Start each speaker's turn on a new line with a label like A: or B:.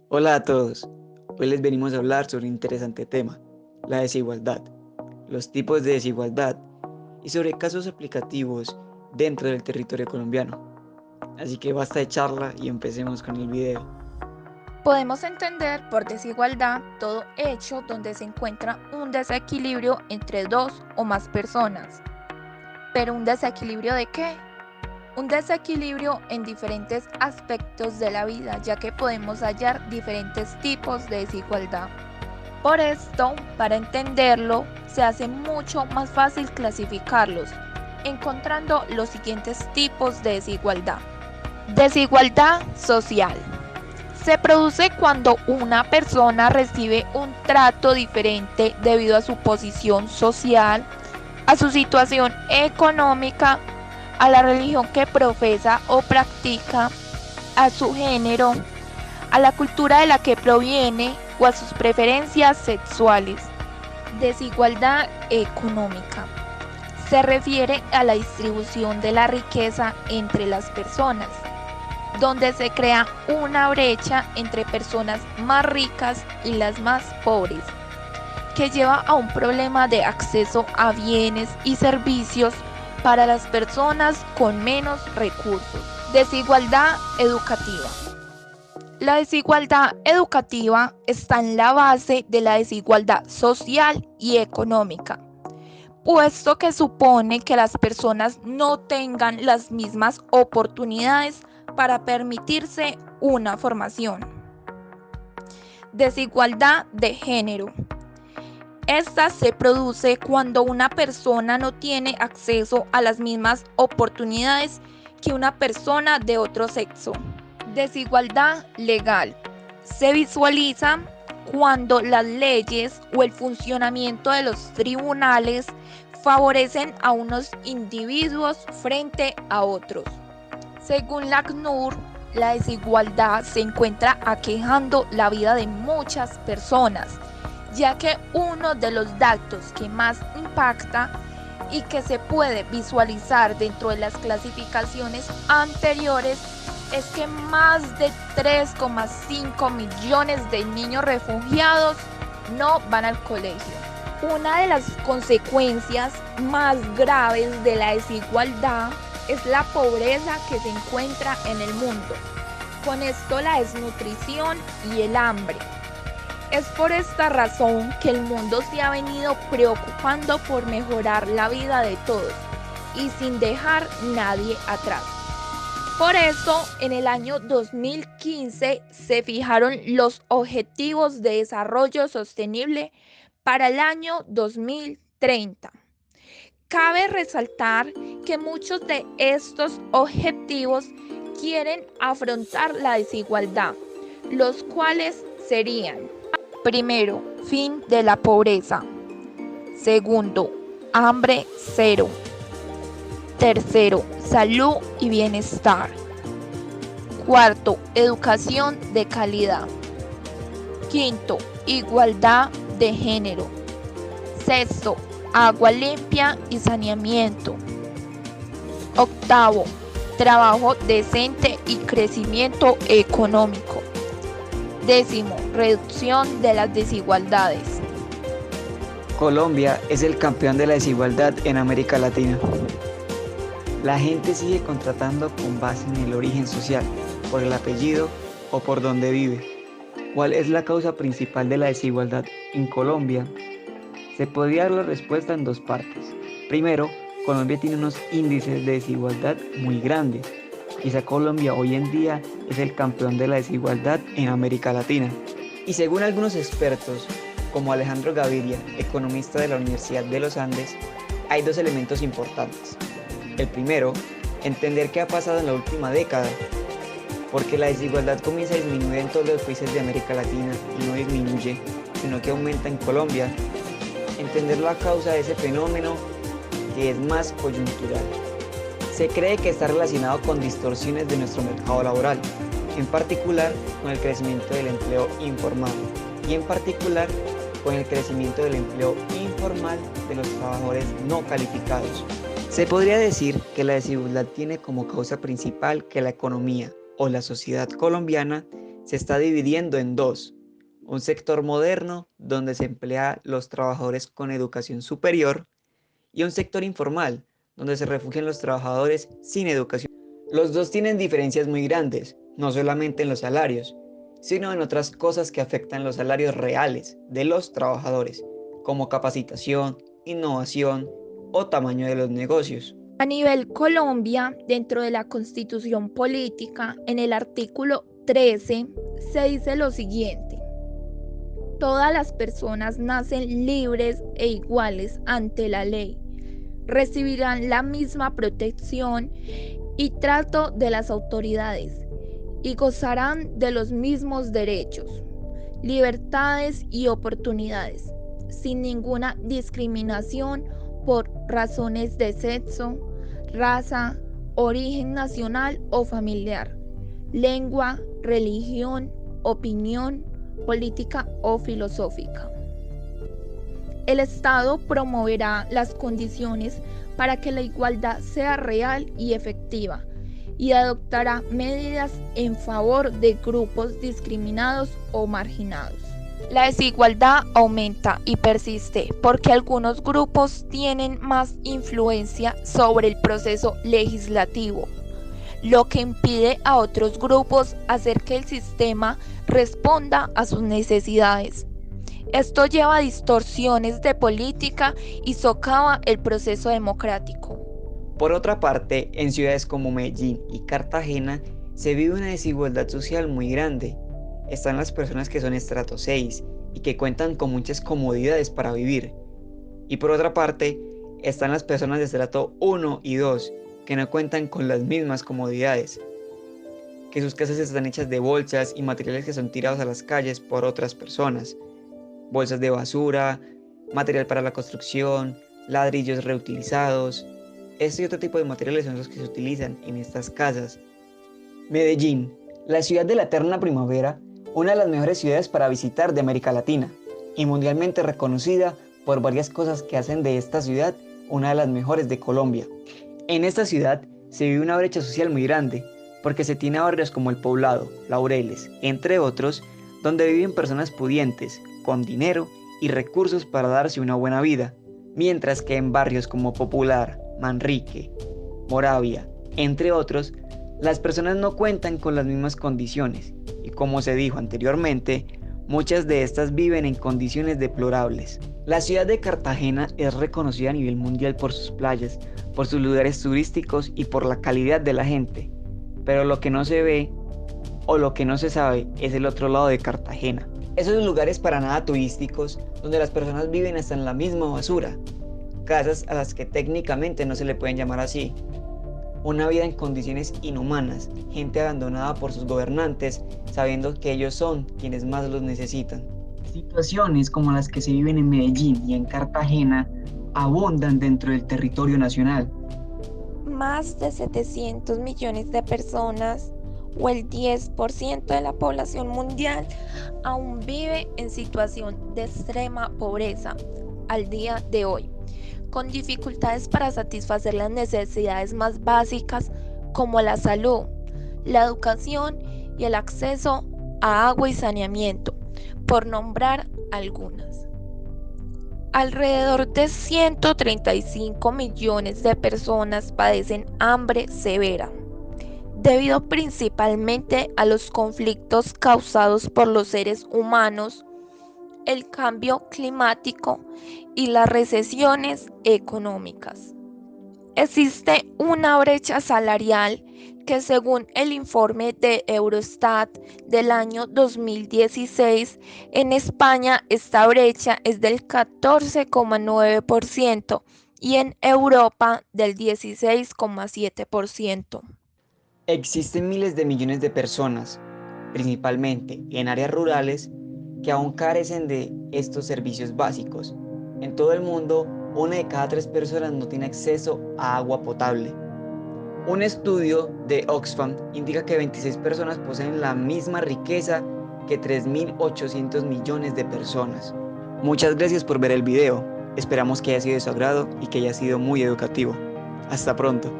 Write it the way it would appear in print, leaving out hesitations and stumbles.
A: Hola a todos, hoy les venimos a hablar sobre un interesante tema, la desigualdad, los tipos de desigualdad y sobre casos aplicativos dentro del territorio colombiano. Así que basta de charla y empecemos con el video.
B: Podemos entender por desigualdad todo hecho donde se encuentra un desequilibrio entre dos o más personas. ¿Pero un desequilibrio de qué? Un desequilibrio en diferentes aspectos de la vida, ya que podemos hallar diferentes tipos de desigualdad. Por esto, para entenderlo, se hace mucho más fácil clasificarlos, encontrando los siguientes tipos de desigualdad. Desigualdad social. Se produce cuando una persona recibe un trato diferente debido a su posición social, a su situación económica, a la religión que profesa o practica, a su género, a la cultura de la que proviene o a sus preferencias sexuales. Desigualdad económica. Se refiere a la distribución de la riqueza entre las personas, donde se crea una brecha entre personas más ricas y las más pobres, que lleva a un problema de acceso a bienes y servicios para las personas con menos recursos. Desigualdad educativa. La desigualdad educativa está en la base de la desigualdad social y económica, puesto que supone que las personas no tengan las mismas oportunidades para permitirse una formación. Desigualdad de género. Esta se produce cuando una persona no tiene acceso a las mismas oportunidades que una persona de otro sexo. Desigualdad legal. Se visualiza cuando las leyes o el funcionamiento de los tribunales favorecen a unos individuos frente a otros. Según la ACNUR, la desigualdad se encuentra aquejando la vida de muchas personas, ya que uno de los datos que más impacta y que se puede visualizar dentro de las clasificaciones anteriores es que más de 3,5 millones de niños refugiados no van al colegio. Una de las consecuencias más graves de la desigualdad es la pobreza que se encuentra en el mundo. Con esto la desnutrición y el hambre. Es por esta razón que el mundo se ha venido preocupando por mejorar la vida de todos y sin dejar nadie atrás. Por eso, en el año 2015 se fijaron los Objetivos de Desarrollo Sostenible para el año 2030. Cabe resaltar que muchos de estos objetivos quieren afrontar la desigualdad, los cuales serían: primero, fin de la pobreza; segundo, hambre cero; tercero, salud y bienestar; cuarto, educación de calidad; quinto, igualdad de género; sexto, agua limpia y saneamiento; octavo, trabajo decente y crecimiento económico; décimo, reducción de las desigualdades.
A: Colombia es el campeón de la desigualdad en América Latina. La gente sigue contratando con base en el origen social, por el apellido o por donde vive. ¿Cuál es la causa principal de la desigualdad en Colombia? Se podría dar la respuesta en dos partes. Primero, Colombia tiene unos índices de desigualdad muy grandes. Quizá Colombia hoy en día es el campeón de la desigualdad en América Latina. Y según algunos expertos, como Alejandro Gaviria, economista de la Universidad de los Andes, hay dos elementos importantes. El primero, entender qué ha pasado en la última década, porque la desigualdad comienza a disminuir en todos los países de América Latina y no disminuye, sino que aumenta en Colombia. Entender la causa de ese fenómeno que es más coyuntural. Se cree que está relacionado con distorsiones de nuestro mercado laboral, en particular con el crecimiento del empleo informal y en particular con el crecimiento del empleo informal de los trabajadores no calificados. Se podría decir que la desigualdad tiene como causa principal que la economía o la sociedad colombiana se está dividiendo en dos: un sector moderno donde se emplea los trabajadores con educación superior y un sector informal donde se refugian los trabajadores sin educación. Los dos tienen diferencias muy grandes, no solamente en los salarios, sino en otras cosas que afectan los salarios reales de los trabajadores, como capacitación, innovación o tamaño de los negocios.
B: A nivel Colombia, dentro de la Constitución Política, en el artículo 13, se dice lo siguiente: todas las personas nacen libres e iguales ante la ley, recibirán la misma protección y trato de las autoridades y gozarán de los mismos derechos, libertades y oportunidades, sin ninguna discriminación por razones de sexo, raza, origen nacional o familiar, lengua, religión, opinión, política o filosófica. El Estado promoverá las condiciones para que la igualdad sea real y efectiva y adoptará medidas en favor de grupos discriminados o marginados. La desigualdad aumenta y persiste porque algunos grupos tienen más influencia sobre el proceso legislativo, lo que impide a otros grupos hacer que el sistema responda a sus necesidades. Esto lleva a distorsiones de política y socava el proceso democrático.
A: Por otra parte, en ciudades como Medellín y Cartagena se vive una desigualdad social muy grande. Están las personas que son estrato 6 y que cuentan con muchas comodidades para vivir. Y por otra parte, están las personas de estrato 1 y 2 que no cuentan con las mismas comodidades, que sus casas están hechas de bolsas y materiales que son tirados a las calles por otras personas. Bolsas de basura, material para la construcción, ladrillos reutilizados. Este y otro tipo de materiales son los que se utilizan en estas casas. Medellín, la ciudad de la eterna primavera, una de las mejores ciudades para visitar de América Latina y mundialmente reconocida por varias cosas que hacen de esta ciudad una de las mejores de Colombia. En esta ciudad se vive una brecha social muy grande porque se tiene barrios como El Poblado, Laureles, entre otros, donde viven personas pudientes, con dinero y recursos para darse una buena vida, mientras que en barrios como Popular, Manrique, Moravia, entre otros, las personas no cuentan con las mismas condiciones y, como se dijo anteriormente, muchas de estas viven en condiciones deplorables. La ciudad de Cartagena es reconocida a nivel mundial por sus playas, por sus lugares turísticos y por la calidad de la gente, pero lo que no se ve o lo que no se sabe es el otro lado de Cartagena. Esos lugares para nada turísticos donde las personas viven hasta en la misma basura, casas a las que técnicamente no se le pueden llamar así, una vida en condiciones inhumanas, gente abandonada por sus gobernantes sabiendo que ellos son quienes más los necesitan. Situaciones como las que se viven en Medellín y en Cartagena abundan dentro del territorio nacional.
B: Más de 700 millones de personas, o el 10% de la población mundial, aún vive en situación de extrema pobreza al día de hoy, con dificultades para satisfacer las necesidades más básicas como la salud, la educación y el acceso a agua y saneamiento, por nombrar algunas. Alrededor de 135 millones de personas padecen hambre severa, debido principalmente a los conflictos causados por los seres humanos, el cambio climático y las recesiones económicas. Existe una brecha salarial que, según el informe de Eurostat del año 2016, en España esta brecha es del 14,9% y en Europa del 16,7%.
A: Existen miles de millones de personas, principalmente en áreas rurales, que aún carecen de estos servicios básicos. En todo el mundo, 1 de cada 3 personas no tiene acceso a agua potable. Un estudio de Oxfam indica que 26 personas poseen la misma riqueza que 3.800 millones de personas. Muchas gracias por ver el video. Esperamos que haya sido de su agrado y que haya sido muy educativo. Hasta pronto.